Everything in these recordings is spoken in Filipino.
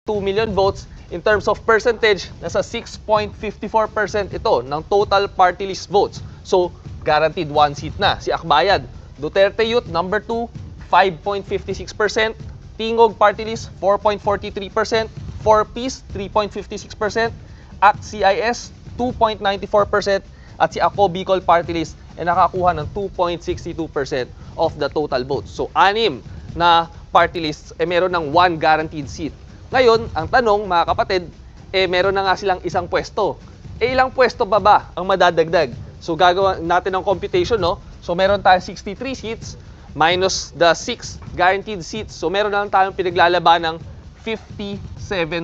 2 million votes. In terms of percentage, nasa 6.54% ito ng total party list votes. So, guaranteed one seat na. Si Akbayan, Duterte Youth, number 2, 5.56%. Tingog Party List, 4.43%. 4Ps, 3.56%. ACT-CIS, 2.94%. At si Ako Bicol Party List ay nakakuha ng 2.62% of the total votes. So, 6 na party lists ay meron ng 1 guaranteed seat. Ngayon, ang tanong, mga kapatid, meron na nga silang isang pwesto. Ilang pwesto pa ba ang madadagdag? So, gagawa natin ng computation, no? So, meron tayong 63 seats minus the 6 guaranteed seats. So, meron na lang tayong pinaglalaban ng 57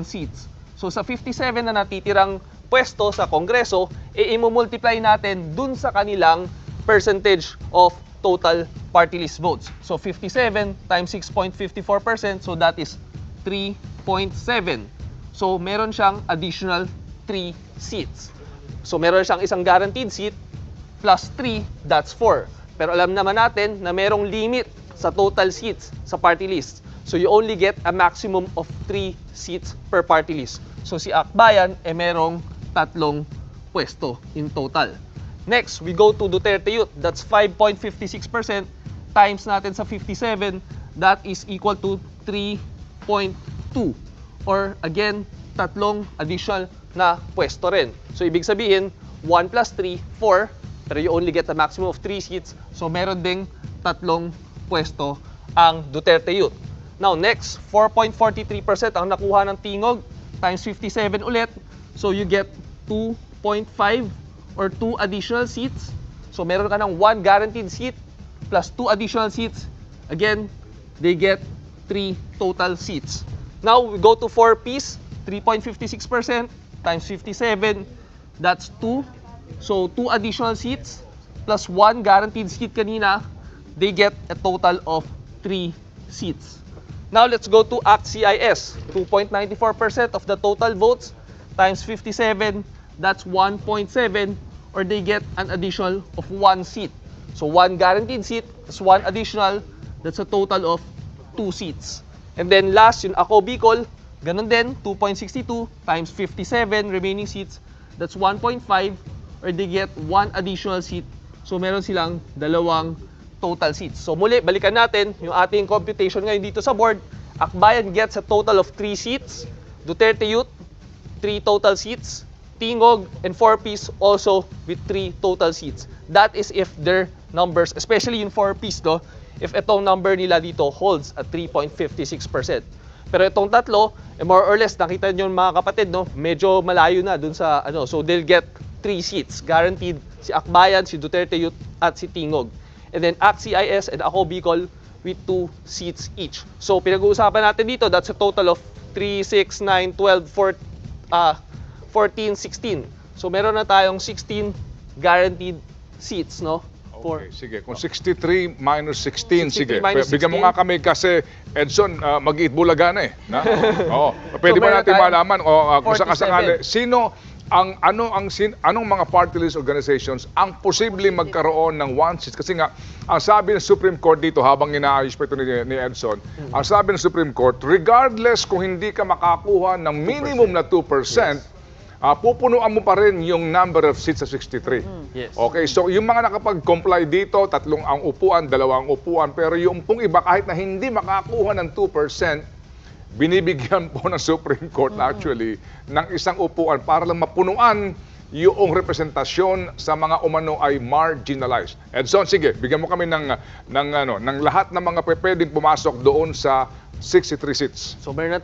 seats. So, sa 57 na natitirang pwesto sa Kongreso, i-multiply natin dun sa kanilang percentage of total party list votes. So, 57 times 6.54%, so that is 3.7. So, meron siyang additional 3 seats. So, meron siyang isang guaranteed seat plus 3, that's 4. Pero alam naman natin na merong limit sa total seats sa party list. So, you only get a maximum of 3 seats per party list. So, si Akbayan, merong 3 pwesto in total. Next, we go to Duterte Youth. That's 5.56% times natin sa 57. That is equal to 3.2. Or again, 3 additional na pwesto rin. So, ibig sabihin, 1 plus 3, 4. Pero you only get a maximum of 3 seats. So, meron ding 3 pwesto ang Duterte Youth. Now, next, 4.43% ang nakuha ng Tingog times 57 ulit. So, you get 2.5 or 2 additional seats. So, meron ka ng 1 guaranteed seat plus 2 additional seats. Again, they get 3 total seats. Now, we go to 4Ps, 3.56% times 57. That's 2. So, 2 additional seats plus 1 guaranteed seat kanina. They get a total of 3 seats. Now, let's go to ACT-CIS. 2.94% of the total votes times 57. That's 1.7, or they get an additional of 1 seat. So, 1 guaranteed seat plus 1 additional, that's a total of 2 seats. And then last, yung Ako Bicol, ganun din, 2.62 times 57 remaining seats, that's 1.5, or they get 1 additional seat. So, meron silang 2 total seats. So, muli, balikan natin yung ating computation ngayon dito sa board. Akbayan gets a total of 3 seats. Duterte Youth, 3 total seats. Tingog and 4Ps also with 3 total seats. That is if their numbers, especially in 4Ps, no, if itong number nila dito holds at 3.56%. Pero itong tatlo, more or less, nakita nyo mga kapatid, no, medyo malayo na dun sa, so they'll get 3 seats. Guaranteed si Akbayan, si Duterte Youth, at si Tingog. And then ACT-CIS and Ako Bicol with 2 seats each. So pinag-uusapan natin dito, that's a total of 3, 6, 9, 12, 14, 16. So, meron na tayong 16 guaranteed seats, no? Okay, sige. Kung 63 minus 16, 63 sige. minus Bigyan mo 16. nga kami kasi, Edson, mag-eat bulaga na eh. Na? Oo. Pwede So, ba meron natin tayong malaman kung 47. sakasakali, anong mga party list organizations ang posibleng magkaroon ng 1 seat? Kasi nga, ang sabi ng Supreme Court dito, habang inaayos pa ito ni Edson, ang sabi ng Supreme Court, regardless kung hindi ka makakuha ng minimum na 2%, pupunuan mo pa rin yung number of seats sa 63. Yes. Okay, so yung mga nakapag-comply dito, 3 ang upuan, 2 ang upuan, pero yung pong iba kahit na hindi makakuha ng 2%, binibigyan po ng Supreme Court actually ng isang upuan para lang mapunuan yung representasyon sa mga umano ay marginalized. Edson, sige, bigyan mo kami ng lahat ng mga pwedeng pumasok doon sa 63 seats. So, meron na